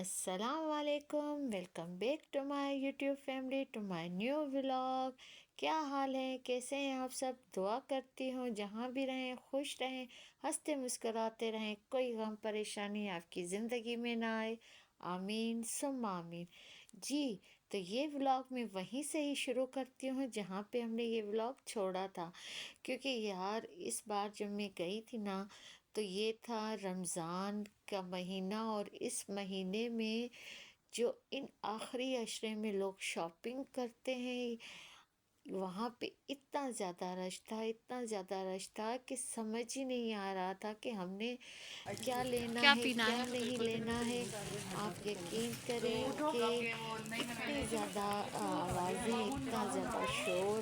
السلام علیکم، welcome back to my YouTube family, to my new vlog. کیا حال ہے؟ کیسے ہیں آپ سب؟ دعا کرتی ہوں جہاں بھی رہیں خوش رہیں، ہنستے مسکراتے رہیں، کوئی غم پریشانی آپ کی زندگی میں نہ آئے، آمین ثم آمین۔ جی، تو یہ ولاگ میں وہیں سے ہی شروع کرتی ہوں جہاں پہ ہم نے یہ ولاگ چھوڑا تھا، کیونکہ یار اس بار جب میں گئی تھی نا تو یہ تھا رمضان کا مہینہ، اور اس مہینے میں جو ان آخری عشرے میں لوگ شاپنگ کرتے ہیں، وہاں پہ اتنا زیادہ رش تھا، اتنا زیادہ رش تھا کہ سمجھ ہی نہیں آ رہا تھا کہ ہم نے کیا لینا کیا ہے پینا کیا ہے؟ نہیں لینا ہے۔ آپ یقین کریں کہ اتنی زیادہ آوازیں، اتنا زیادہ شور،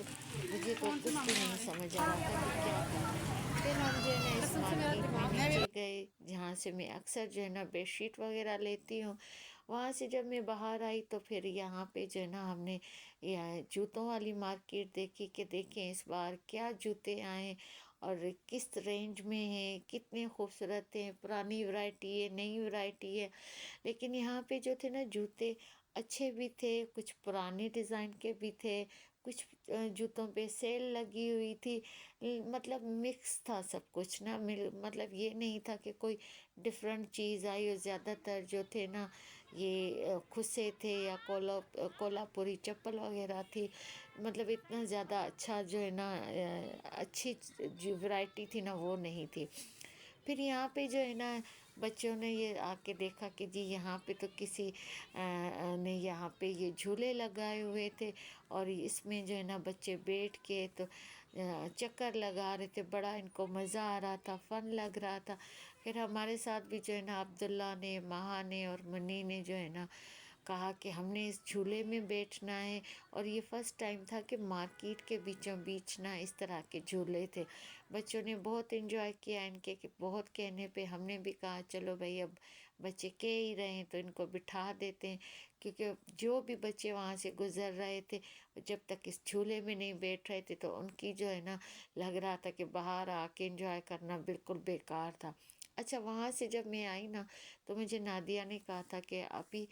مجھے تو کچھ بھی نہیں سمجھ آ رہا تھا کہ کیا کروں۔ پھر ہم جو ہے نا اس مارکیٹ میں نیچے گئے جہاں سے میں اکثر جو ہے نا بیڈ شیٹ وغیرہ لیتی ہوں۔ وہاں سے جب میں باہر آئی تو پھر یہاں پہ جو ہے نا ہم نے جوتوں والی مارکیٹ دیکھی کہ دیکھیں اس بار کیا جوتے آئے اور کس رینج میں ہیں، کتنے خوبصورت ہیں، پرانی ورائٹی ہے، نئی ورائٹی ہے۔ لیکن یہاں پہ جو تھے نا جوتے اچھے بھی تھے، کچھ پرانے ڈیزائن کے بھی تھے، کچھ جوتوں پہ سیل لگی ہوئی تھی، مطلب مکس تھا سب کچھ نا، مطلب یہ نہیں تھا کہ کوئی ڈفرینٹ چیز آئی، اور زیادہ تر جو تھے نا یہ کھسے تھے یا کولہاپوری چپل وغیرہ تھی، مطلب اتنا زیادہ اچھا جو ہے نا اچھی جو ورائٹی تھی نا وہ نہیں تھی۔ پھر یہاں پہ جو ہے نا بچوں نے یہ آ کے دیکھا کہ جی یہاں پہ تو کسی نے یہاں پہ یہ جھولے لگائے ہوئے تھے، اور اس میں جو ہے نا بچے بیٹھ کے تو چکر لگا رہے تھے، بڑا ان کو مزہ آ رہا تھا، فن لگ رہا تھا۔ پھر ہمارے ساتھ بھی جو ہے نا عبداللہ نے، مہا نے اور منی نے جو ہے نا کہا کہ ہم نے اس جھولے میں بیٹھنا ہے، اور یہ فرسٹ ٹائم تھا کہ مارکیٹ کے بیچوں بیچ نا اس طرح کے جھولے تھے۔ بچوں نے بہت انجوائے کیا ان کے، کہ بہت کہنے پہ ہم نے بھی کہا چلو بھائی اب بچے کہہ ہی رہے ہیں تو ان کو بٹھا دیتے ہیں، کیونکہ جو بھی بچے وہاں سے گزر رہے تھے جب تک اس جھولے میں نہیں بیٹھ رہے تھے تو ان کی جو ہے نا لگ رہا تھا کہ باہر آ کے انجوائے کرنا بالکل بیکار تھا۔ اچھا، وہاں سے جب میں آئی نا تو مجھے نادیہ نے کہا تھا کہ ابھی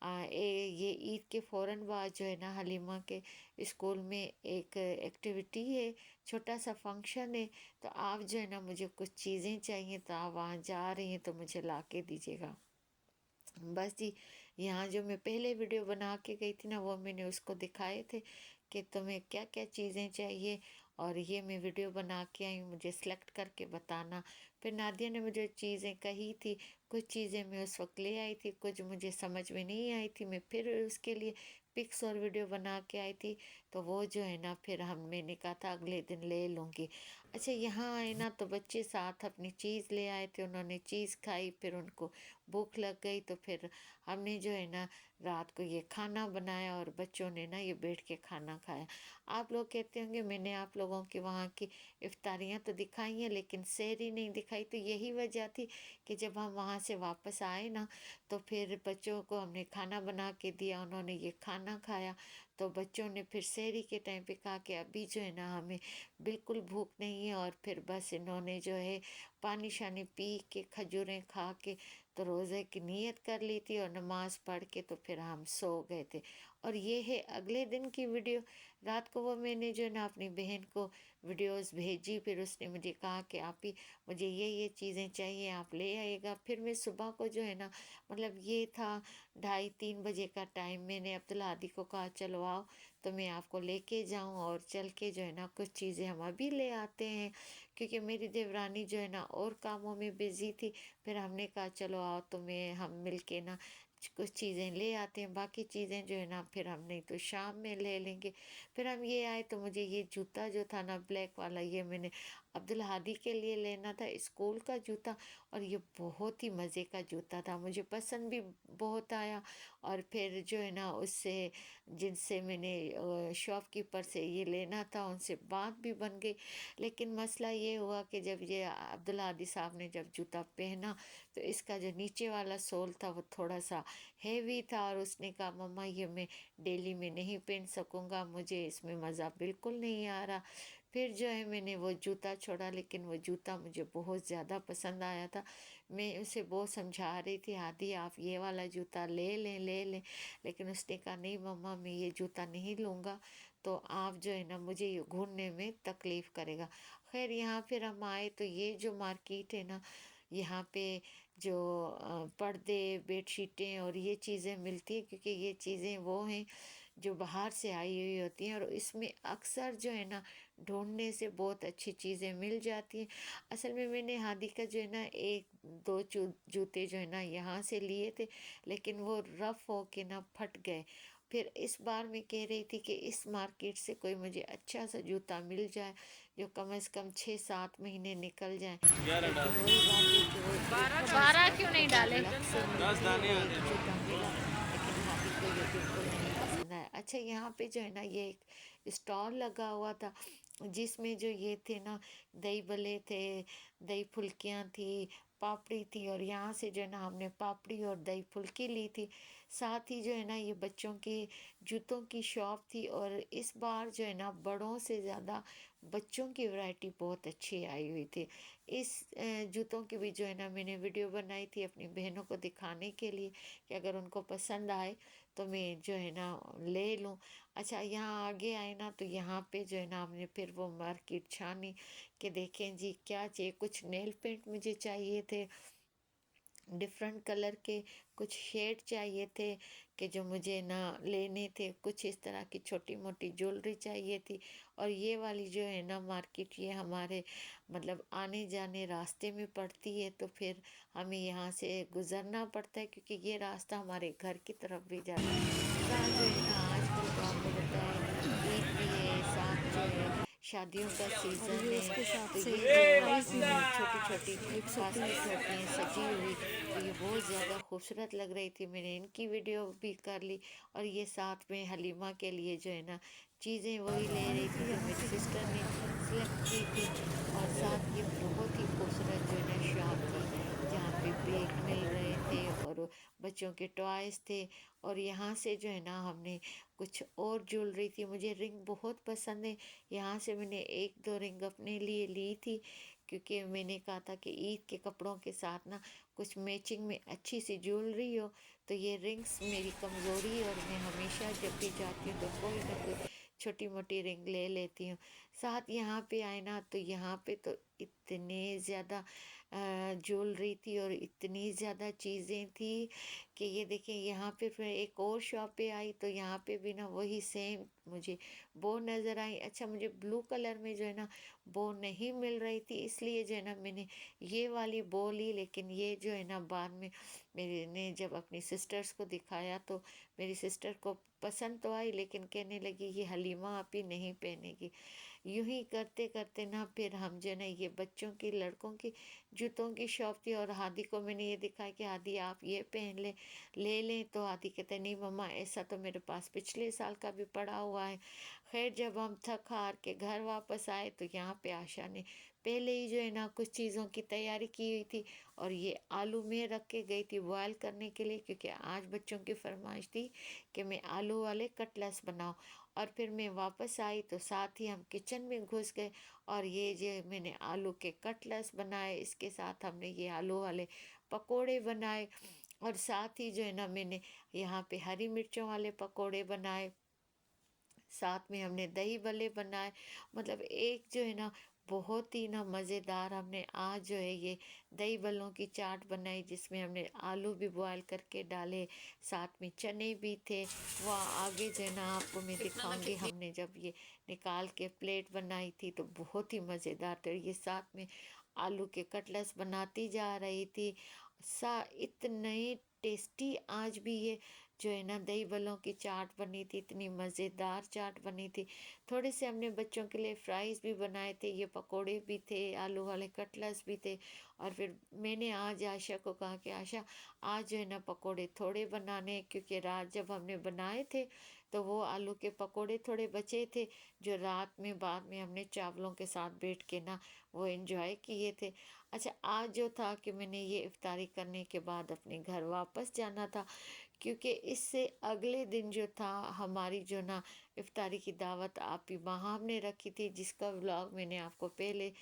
یہ عید کے فوراً بعد جو ہے نا حلیمہ کے اسکول میں ایک ایکٹیویٹی ہے، چھوٹا سا فنکشن ہے، تو آپ جو ہے نا مجھے کچھ چیزیں چاہیے، تو آپ وہاں جا رہی ہیں تو مجھے لا کے دیجیے گا۔ بس جی، یہاں جو میں پہلے ویڈیو بنا کے گئی تھی نا وہ میں نے اس کو دکھائے تھے کہ تمہیں کیا کیا چیزیں چاہیے، اور یہ میں ویڈیو بنا کے آئی ہوں، مجھے سلیکٹ کر کے بتانا۔ پھر نادیہ نے مجھے چیزیں کہی تھی، کچھ چیزیں میں اس وقت لے آئی تھی، کچھ مجھے سمجھ میں نہیں آئی تھی، میں پھر اس کے لیے پکس اور ویڈیو بنا کے آئی تھی، تو وہ جو ہے نا پھر میں نے کہا تھا اگلے دن لے لوں گی۔ اچھا، یہاں آئے نا تو بچے ساتھ اپنی چیز لے آئے تھے، انہوں نے چیز کھائی، پھر ان کو بھوک لگ گئی تو پھر ہم نے جو ہے نا رات کو یہ کھانا بنایا اور بچوں نے نا یہ بیٹھ کے کھانا کھایا۔ آپ لوگ کہتے ہوں گے میں نے آپ لوگوں کی وہاں کی افطاریاں تو دکھائی ہیں لیکن سحری نہیں دکھائی، تو یہی وجہ تھی کہ جب ہم وہاں سے واپس آئے نا تو پھر بچوں کو ہم نے کھانا بنا کے دیا، انہوں نے یہ کھانا کھایا، تو بچوں نے پھر سحری کے ٹائم پہ کہا کہ ابھی جو ہے نا ہمیں بالکل بھوک نہیں ہے، اور پھر بس انہوں نے جو ہے پانی شانی پی کے کھجوریں کھا کے تو روزے کی نیت کر لی تھی، اور نماز پڑھ کے تو پھر ہم سو گئے تھے۔ اور یہ ہے اگلے دن کی ویڈیو۔ رات کو وہ میں نے جو ہے نا اپنی بہن کو ویڈیوز بھیجی، پھر اس نے مجھے کہا کہ آپ ہی مجھے یہ چیزیں چاہیے، آپ لے آئیے گا۔ پھر میں صبح کو جو ہے نا مطلب یہ تھا 2:30-3 بجے کا ٹائم، میں نے عبدالہادی کو کہا چلو آؤ تو میں آپ کو لے کے جاؤں، اور چل کے جو ہے نا کچھ چیزیں ہم ابھی لے آتے ہیں، کیونکہ میری دیورانی جو ہے نا اور کاموں میں بزی تھی۔ پھر ہم نے کہا چلو آؤ تو ہم مل کے نا کچھ چیزیں لے آتے ہیں، باقی چیزیں جو ہے نا پھر ہم نہیں تو شام میں لے لیں گے۔ پھر ہم یہ آئے تو مجھے یہ جوتا جو تھا نا بلیک والا، یہ میں نے عبدالہادی کے لیے لینا تھا، اسکول کا جوتا، اور یہ بہت ہی مزے کا جوتا تھا، مجھے پسند بھی بہت آیا۔ اور پھر جو ہے نا اس سے جن سے میں نے شاپ کیپر سے یہ لینا تھا ان سے بات بھی بن گئی، لیکن مسئلہ یہ ہوا کہ جب یہ عبدالہادی صاحب نے جب جوتا پہنا تو اس کا جو نیچے والا سول تھا وہ تھوڑا سا ہیوی تھا، اور اس نے کہا مما یہ میں ڈیلی میں نہیں پہن سکوں گا، مجھے اس میں مزہ بالکل نہیں آ رہا۔ फिर जो है मैंने वो जूता छोड़ा, लेकिन वो जूता मुझे बहुत ज़्यादा पसंद आया था। मैं उसे बहुत समझा रही थी, आदि आप ये वाला जूता ले लें, लेकिन उसने कहा नहीं मम्मा मैं ये जूता नहीं लूँगा, तो आप जो है ना मुझे ये घूरने में तकलीफ़ करेगा। खैर यहाँ फिर हम आए तो ये जो मार्केट है ना, यहाँ पे जो पर्दे, बेडशीटें और ये चीज़ें मिलती हैं, क्योंकि ये चीज़ें वो हैं जो बाहर से आई हुई होती हैं, और इसमें अक्सर जो है ना ढूंढने से बहुत अच्छी चीज़ें मिल जाती हैं। असल में मैंने हादी का जो है ना एक दो जूते जो है ना यहाँ से लिए थे, लेकिन वो रफ़ हो के ना फट गए। फिर इस बार मैं कह रही थी कि इस मार्केट से कोई मुझे अच्छा सा जूता मिल जाए जो कम से कम 6-7 महीने निकल जाए। लेकिन वही बात है कि वो 12 क्यों नहीं डाले? लक से मुझे वो एक जूता मिला, लेकिन हादी को ये बिल्कुल नहीं पसंद आया। अच्छा यहाँ पे जो है ना ये एक स्टॉल लगा हुआ था, जिसमें जो ये थे ना दही बल्ले थे, दही फुल्कियाँ थी, पापड़ी थी, और यहाँ से जो है ना हमने पापड़ी और दही फुल्की ली थी। साथ ही जो है ना ये बच्चों की जूतों की शॉप थी, और इस बार जो है ना बड़ों से ज़्यादा बच्चों की वैरायटी बहुत अच्छी आई हुई थी। इस जूतों की भी जो है ना मैंने वीडियो बनाई थी अपनी बहनों को दिखाने के लिए कि अगर उनको पसंद आए तो मैं जो है ना ले लूँ। अच्छा यहाँ आगे आए ना तो यहाँ पे जो है ना हमने फिर वो मार्केट छानी कि देखें जी क्या चाहिए। कुछ नेल पेंट मुझे चाहिए थे डिफरेंट कलर के, कुछ शेड चाहिए थे कि जो मुझे ना लेने थे, कुछ इस तरह की छोटी मोटी ज्वेलरी चाहिए थी। और ये वाली जो है ना मार्केट ये हमारे मतलब आने जाने रास्ते में पड़ती है, तो फिर हमें यहाँ से गुज़रना पड़ता है, क्योंकि ये रास्ता हमारे घर की तरफ भी जाता है। साथ जो है ना आजकल तो आपको पता है ईद भी है, साथ जो है शादियों का और सीज़न ये है, इसके साथ तो से ये जो प्राइस भी है छोटी छोटी 130। बास्केट होती हैं सजी हुई, तो ये बहुत ज़्यादा खूबसूरत लग रही थी। मैंने इनकी वीडियो भी कर ली, और ये साथ में हलीमा के लिए जो है ना चीज़ें वही ले रही थी जो यहाँ मेरी से सिस्टर ने सेलेक्ट की थी। और साथ ये बहुत ही खूबसूरत जो है ना शॉप थी, जहाँ पे बैग मिल रहे थे और बच्चों के टॉयज़ थे। और यहाँ से जो है ना हमने कुछ और ज्वेलरी थी, मुझे रिंग बहुत पसंद है, यहाँ से मैंने एक दो रिंग अपने लिए ली थी, क्योंकि मैंने कहा था कि ईद के कपड़ों के साथ ना कुछ मैचिंग में अच्छी सी ज्वेलरी हो। तो ये रिंग्स मेरी कमज़ोरी है, और मैं हमेशा जब भी जाती हूँ तो कोई ना कोई छोटी मोटी रिंग ले लेती हूँ। साथ यहाँ पे आए ना तो यहाँ पे तो इतने ज़्यादा ज्वेलरी थी और इतनी ज़्यादा चीज़ें थी कि ये देखें। यहाँ पे फिर एक और शॉप पे आई तो यहाँ पे भी ना वही सेम मुझे बो नज़र आई। अच्छा मुझे ब्लू कलर में जो है ना बो नहीं मिल रही थी, इसलिए जो है ना मैंने ये वाली बो ली। लेकिन ये जो है ना बाद में मेरे ने जब अपनी सिस्टर्स को दिखाया तो मेरी सिस्टर को पसंद तो आई, लेकिन कहने लगी ये हलीमा आप ही नहीं पहनेगी। यूं ही करते करते ना फिर हम जो है ना ये बच्चों की लड़कों की जूतों की शॉप थी, और हादी को मैंने ये दिखाया कि हादी आप ये पहन ले लें। तो हादी कहते नहीं मम्मा ऐसा तो मेरे पास पिछले साल का भी पड़ा हुआ है। खैर जब हम थक हार के घर वापस आए तो यहाँ पे आशा ने पहले ही जो है ना कुछ चीज़ों की तैयारी की हुई थी, और ये आलू में रख के गई थी बॉयल करने के लिए, क्योंकि आज बच्चों की फरमाइश थी कि मैं आलू वाले कटलेट्स बनाऊँ। और फिर मैं वापस आई तो साथ ही हम किचन में घुस गए, और ये जो मैंने आलू के कटलेट्स बनाए, इसके साथ हमने ये आलू वाले पकोड़े बनाए, और साथ ही जो है ना मैंने यहाँ पे हरी मिर्चों वाले पकोड़े बनाए, साथ में हमने दही बल्ले बनाए। मतलब एक जो है ना बहुत ही ना मज़ेदार हमने आज जो है ये दही बल्लों की चाट बनाई, जिसमें हमने आलू भी बॉयल करके डाले, साथ में चने भी थे। वह आगे जो है ना आपको मैं दिखाऊंगी, हमने जब ये निकाल के प्लेट बनाई थी तो बहुत ही मज़ेदार थे। ये साथ में आलू के कटलेट्स बनाती जा रही थी, इतने टेस्टी आज भी ये जो है ना दही बल्लों की चाट बनी थी, इतनी मज़ेदार चाट बनी थी। थोड़े से हमने बच्चों के लिए फ्राइज़ भी बनाए थे, ये पकोड़े भी थे, आलू वाले कटलेट्स भी थे, और फिर मैंने आज आशा को कहा कि आशा आज जो है ना पकोड़े थोड़े बनाने हैं, क्योंकि रात जब हमने बनाए थे तो वो आलू के पकोड़े थोड़े बचे थे जो रात में बाद में हमने चावलों के साथ बैठ के ना वो एंजॉय किए थे। अच्छा, आज जो था कि मैंने ये इफ्तारी करने के बाद अपने घर वापस जाना था, क्योंकि इससे अगले दिन जो था हमारी जो ना इफ्तारी की दावत आपी वहाँ हमने रखी थी, जिसका व्लॉग मैंने आपको पहले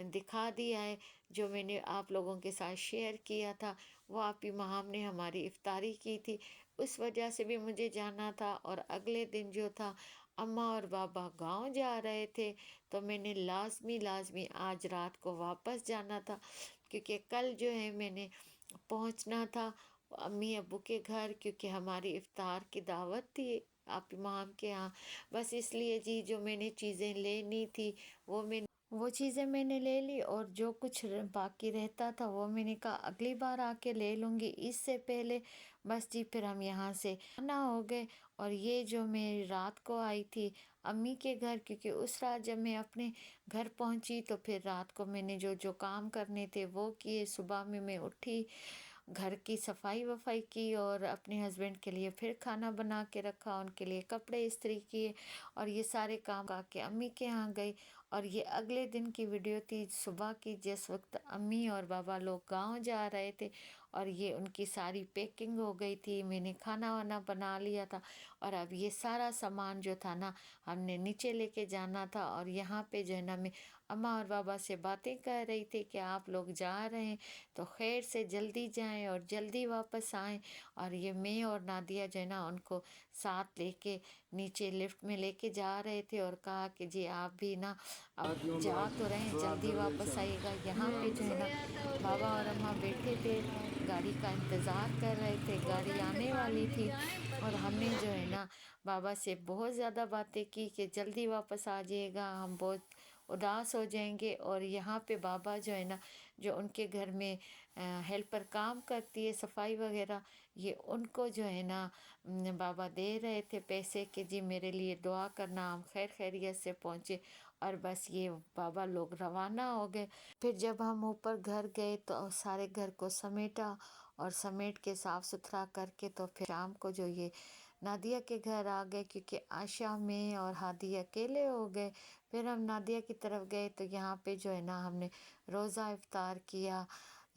दिखा दिया है, जो मैंने आप लोगों के साथ शेयर किया था। वो आपी वहाँ हमने हमारी इफ्तारी की थी, उस वजह से भी मुझे जाना था। और अगले दिन जो था अम्मा और बाबा गांव जा रहे थे, तो मैंने लाजमी आज रात को वापस जाना था, क्योंकि कल जो है मैंने पहुंचना था अम्मी अब्बू के घर, क्योंकि हमारी इफ्तार की दावत थी आप इमाम के यहाँ। बस इसलिए जी जो मैंने चीज़ें लेनी थी वो चीज़ें मैंने ले ली, और जो कुछ बाकी रहता था वो मैंने कहा अगली बार आके ले लूँगी। इससे पहले बस जी फिर हम यहाँ से रवाना हो गए। और ये जो मैं रात को आई थी अम्मी के घर, क्योंकि उस रात जब मैं अपने घर पहुँची तो फिर रात को मैंने जो जो काम करने थे वो किए। सुबह में मैं उठी, घर की सफाई वफाई की, और अपने हस्बैंड के लिए फिर खाना बना के रखा, उनके लिए कपड़े इस्त्री किए, और ये सारे काम करके अम्मी के यहाँ गई। और ये अगले दिन की वीडियो थी सुबह की, जिस वक्त अम्मी और बाबा लोग गांव जा रहे थे, और ये उनकी सारी पैकिंग हो गई थी, मैंने खाना वाना बना लिया था। और अब ये सारा सामान जो था ना हमने नीचे लेके जाना था। और यहाँ पे जो है ना मैं अम्मा और बाबा से बातें कर रही थी कि आप लोग जा रहे हैं तो खैर से जल्दी जाएं और जल्दी वापस आएं। और ये मैं और नादिया जो है ना उनको साथ लेके नीचे लिफ्ट में लेके जा रहे थे, और कहा कि जी आप भी ना अब जा तो रहे हैं, जल्दी वापस आइएगा। यहाँ पे जो है ना बाबा और अम्मा बैठे थे, गाड़ी का इंतज़ार कर रहे थे, गाड़ी आने वाली थी। और हमने जो है ना बाबा से बहुत ज़्यादा बातें की कि जल्दी वापस आ जाइएगा, हम बहुत उदास हो जाएंगे। और यहाँ पे बाबा जो है ना जो उनके घर में हेल्पर काम करती है सफाई वगैरह, ये उनको जो है ना बाबा दे रहे थे पैसे कि जी मेरे लिए दुआ करना, हम खैर खैरियत से पहुँचे। और बस ये बाबा लोग रवाना हो गए। फिर जब हम ऊपर घर गए तो सारे घर को समेटा, और समेट के साफ़ सुथरा करके तो फिर शाम को जो ये नादिया के घर आ गए, क्योंकि आशा में और हादी अकेले हो गए। फिर हम नादिया की तरफ गए तो यहाँ पे जो है ना हमने रोज़ा इफ्तार किया।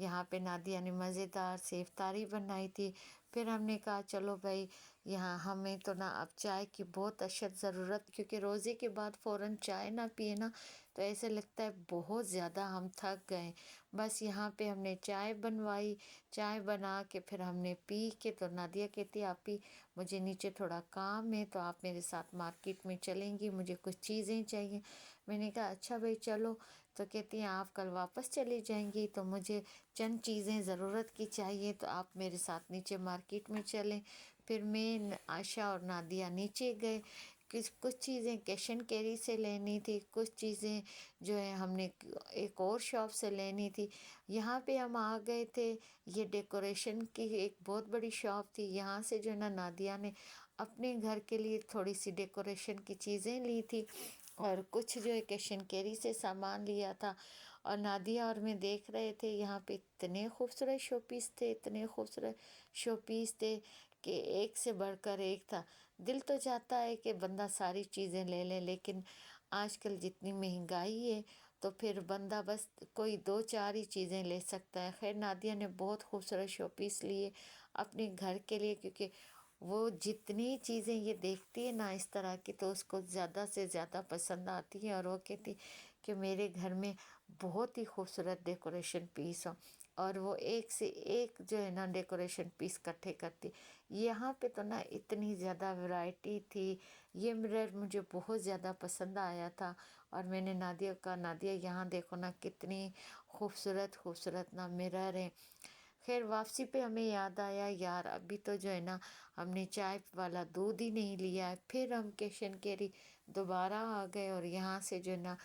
यहाँ पे नादिया ने मज़ेदार से इफ्तारी बनाई थी। फिर हमने कहा चलो भाई, यहाँ हमें तो ना अब चाय की बहुत अशद ज़रूरत, क्योंकि रोज़े के बाद फ़ौरन चाय ना पिए ना तो ऐसे लगता है बहुत ज़्यादा हम थक गए। बस यहाँ पे हमने चाय बनवाई, चाय बना के फिर हमने पी के, तो नादिया कहती आपी मुझे नीचे थोड़ा काम है तो आप मेरे साथ मार्केट में चलेंगी, मुझे कुछ चीज़ें चाहिए। मैंने कहा अच्छा भाई चलो। तो कहती हैं आप कल वापस चली जाएंगी तो मुझे चंद चीज़ें ज़रूरत की चाहिए, तो आप मेरे साथ नीचे मार्केट में चलें। फिर मैं आशा और नादिया नीचे गए। कुछ चीज़ें कैश एंड कैरी से लेनी थी, कुछ चीज़ें जो है हमने एक और शॉप से लेनी थी। यहाँ पे हम आ गए थे, ये डेकोरेशन की एक बहुत बड़ी शॉप थी। यहाँ से जो है ना नादिया ने अपने घर के लिए थोड़ी सी डेकोरेशन की चीज़ें ली थी, और कुछ जो है कैश एंड कैरी से सामान लिया था। और नादिया और मैं देख रहे थे यहाँ पे इतने खूबसूरत शोपीस थे, इतने खूबसूरत शोपीस थे कि एक से बढ़कर एक था। दिल तो चाहता है कि बंदा सारी चीज़ें ले ले, लेकिन आजकल जितनी महंगाई है तो फिर बंदा बस कोई दो चार ही चीज़ें ले सकता है। खैर नादिया ने बहुत खूबसूरत शोपीस लिए अपने घर के लिए, क्योंकि वो जितनी चीज़ें ये देखती है ना इस तरह की तो उसको ज़्यादा से ज़्यादा पसंद आती है। और वो कहती कि मेरे घर में बहुत ही खूबसूरत डेकोरेशन पीस हो, और वो एक से एक जो है ना डेकोरेशन पीस इकट्ठे करती। यहाँ पे तो ना इतनी ज़्यादा वैरायटी थी। ये मिरर मुझे बहुत ज़्यादा पसंद आया था, और मैंने नादिया का नादिया यहाँ देखो ना कितनी खूबसूरत खूबसूरत ना मिरर है। खैर वापसी पे हमें याद आया यार अभी तो जो है ना हमने चाय वाला दूध ही नहीं लिया है। फिर हम कैश एंड कैरी दोबारा आ गए, और यहाँ से जो है ना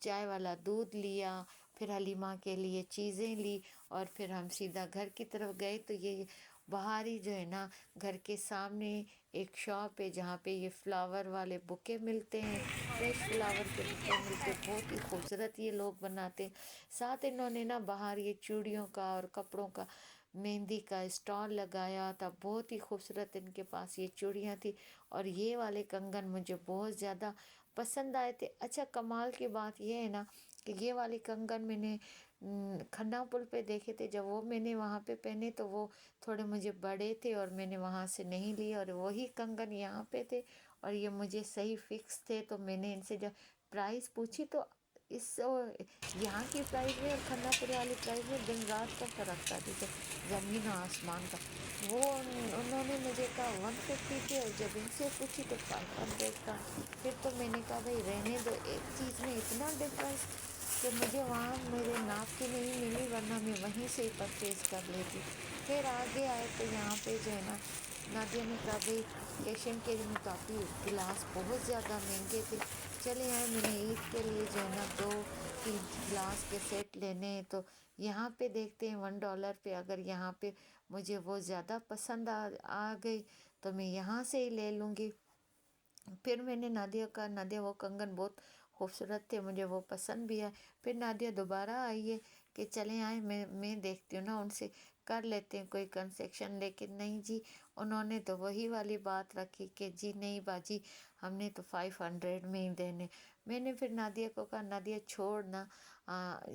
चाय वाला दूध लिया, फिर हलीमा के लिए चीज़ें ली, और फिर हम सीधा घर की तरफ गए। तो ये बाहर ही जो है ना घर के सामने एक शॉप है जहाँ पे ये फ्लावर वाले बुके मिलते हैं, फ्रेश फ्लावर के बुके मिलते हैं, बहुत ही खूबसूरत ये लोग बनाते हैं। साथ इन्होंने ना बाहर ये चूड़ियों का और कपड़ों का मेहंदी का स्टॉल लगाया था, बहुत ही खूबसूरत इनके पास ये चूड़ियाँ थी और ये वाले कंगन मुझे बहुत ज़्यादा पसंद आए थे। अच्छा, कमाल की बात ये है ना कि ये वाले कंगन मैंने खन्ना पुल पे देखे थे, जब वो मैंने वहाँ पे पहने तो वो थोड़े मुझे बड़े थे और मैंने वहाँ से नहीं लिए, और वही कंगन यहाँ पे थे और ये मुझे सही फिक्स थे। तो मैंने इनसे जब प्राइस पूछी तो इस यहाँ की प्राइस में और खन्नापुर वाली प्राइस में दिन रात का फ़र्क था, जैसे ज़मीन और आसमान का। वो उन्होंने मुझे कहा 150 थे और जब इनसे पूछी तो 500 का। फिर तो मैंने कहा भाई रहने दो, एक चीज़ में इतना डिफरेंस कि मुझे वहाँ मेरे नाप की नहीं मिली, वरना मैं वहीं से ही परचेज़ कर लेती। फिर आगे आए तो यहाँ पे जो है ना नादिया ने कहा भाई एशियन के में काफ़ी गिलास बहुत ज़्यादा महंगे थे, चले आए मैंने ईद के लिए जो है ना 2-3 गिलास के सेट लेने हैं, तो यहाँ पे देखते हैं $1 पे अगर यहाँ पे मुझे वो ज़्यादा पसंद आ गई तो मैं यहाँ से ही ले लूँगी। फिर मैंने नादिया का, नादिया वो कंगन बहुत खूबसूरत थे, मुझे वो पसंद भी है। फिर नादिया दोबारा आई है कि चले आए, मैं देखती हूँ ना उनसे कर लेते हैं कोई कंसेक्शन, लेकिन नहीं जी, उन्होंने तो वही वाली बात रखी कि जी नहीं बाजी, हमने तो 500 में ही देने। मैंने फिर नादिया को कहा नादिया छोड़ ना,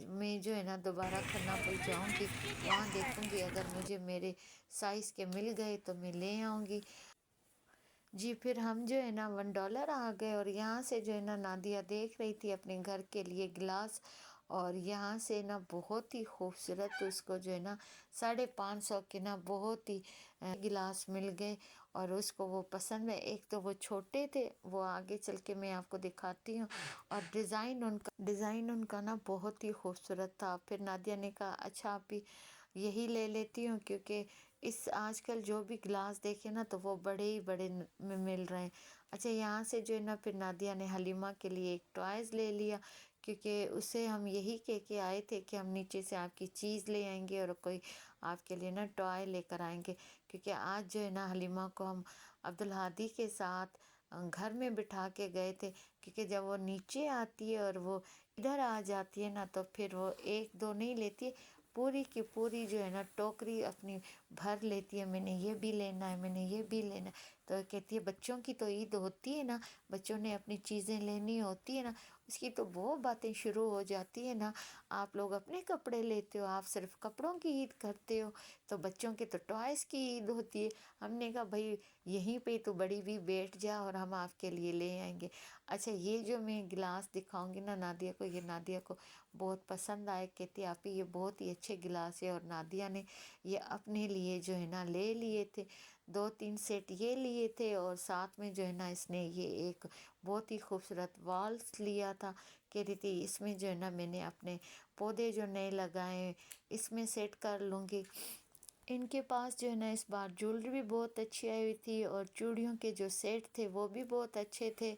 मैं जो है ना दोबारा खन्ना पुल जाऊँगी, वहाँ देखूँगी अगर मुझे मेरे साइज़ के मिल गए तो मैं ले आऊँगी जी। फिर हम जो है ना $1 आ गए और यहाँ से जो है ना नादिया देख रही थी अपने घर के लिए गिलास, और यहाँ से ना बहुत ही खूबसूरत उसको जो है ना 550 के ना बहुत ही गिलास मिल गए और उसको वो पसंद है। एक तो वो छोटे थे, वो आगे चल के मैं आपको दिखाती हूँ, और डिज़ाइन उनका ना बहुत ही खूबसूरत था। फिर नादिया ने कहा अच्छा आप ही यही ले लेती हूँ, क्योंकि इस आजकल जो भी गिलास देखे ना तो वो बड़े ही बड़े में मिल रहे हैं। अच्छा, यहाँ से जो है ना फिर नादिया ने हलीमा के लिए एक टॉयज़ ले लिया, क्योंकि उसे हम यही कह के आए थे कि हम नीचे से आपकी चीज़ ले आएंगे और कोई आपके लिए ना टॉय लेकर आएंगे, क्योंकि आज जो है ना हलीमा को हम अब्दुल हादी के साथ घर में बिठा के गए थे, क्योंकि जब वो नीचे आती है और वो इधर आ जाती है ना तो फिर वो एक दो नहीं लेती, पूरी की पूरी जो है ना टोकरी अपनी भर लेती है, मैंने ये भी लेना है, मैंने ये भी लेना है। तो कहती है बच्चों की तो ईद होती है ना, बच्चों ने अपनी चीज़ें लेनी होती है ना, उसकी तो वो बातें शुरू हो जाती है ना, आप लोग अपने कपड़े लेते हो, आप सिर्फ कपड़ों की ईद करते हो, तो बच्चों के तो टॉयज़ की ईद होती है। हमने कहा भाई यहीं पे तो बड़ी भी बैठ जा और हम आपके लिए ले आएंगे। अच्छा, ये जो मैं गिलास दिखाऊंगी ना नादिया को, ये नादिया को बहुत पसंद आए, कहती आप ही ये बहुत ही अच्छे गिलास है, और नादिया ने ये अपने लिए जो है ना ले लिए थे, 2-3 सेट ये लिए थे, और साथ में जो है ना इसने ये एक बहुत ही खूबसूरत वॉल्स लिया था। कह रही थी इसमें जो है ना मैंने अपने पौधे जो नए लगाए इसमें सेट कर लूँगी। इनके पास जो है ना इस बार ज्वेलरी भी बहुत अच्छी आई हुई थी और चूड़ियों के जो सेट थे वो भी बहुत अच्छे थे।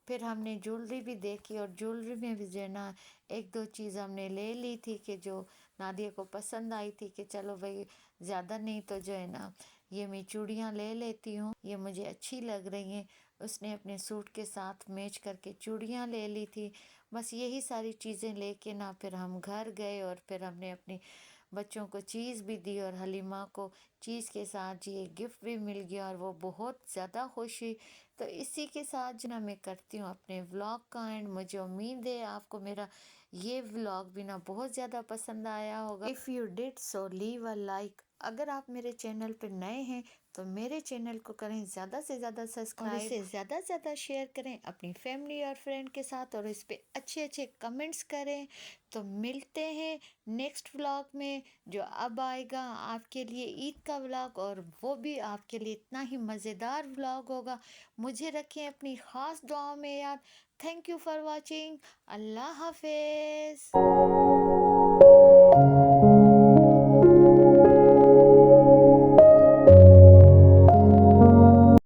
फिर हमने ज्वेलरी भी देखी और ज्वेलरी में भी जो है ना एक दो चीज़ हमने ले ली थी कि जो नादिया को पसंद आई थी कि चलो भाई ज़्यादा नहीं तो जो है ना ये मैं चूड़ियाँ ले लेती हूँ, ये मुझे अच्छी लग रही हैं। उसने अपने सूट के साथ मैच करके चूड़ियाँ ले ली थी। बस यही सारी चीज़ें लेके ना फिर हम घर गए और फिर हमने अपनी बच्चों को चीज़ भी दी और हलीमा को चीज़ के साथ जी एक गिफ्ट भी मिल गया और वो बहुत ज़्यादा खुश हुई। तो इसी के साथ जो ना मैं करती हूँ अपने व्लॉग का एंड। मुझे उम्मीद है आपको मेरा ये व्लॉग भी ना बहुत ज़्यादा पसंद आया होगा। If you did so leave a like. अगर आप मेरे चैनल पर नए हैं तो मेरे चैनल को करें ज़्यादा से ज़्यादा सब्सक्राइब और इसे ज़्यादा से ज़्यादा शेयर करें अपनी फैमिली और फ्रेंड के साथ, और इस पे अच्छे अच्छे कमेंट्स करें। तो मिलते हैं नेक्स्ट व्लॉग में जो अब आएगा आपके लिए ईद का व्लॉग, और वो भी आपके लिए इतना ही मज़ेदार व्लॉग होगा। मुझे रखें अपनी ख़ास दुआओं में याद। Thank you for watching. अल्लाह हाफिज़।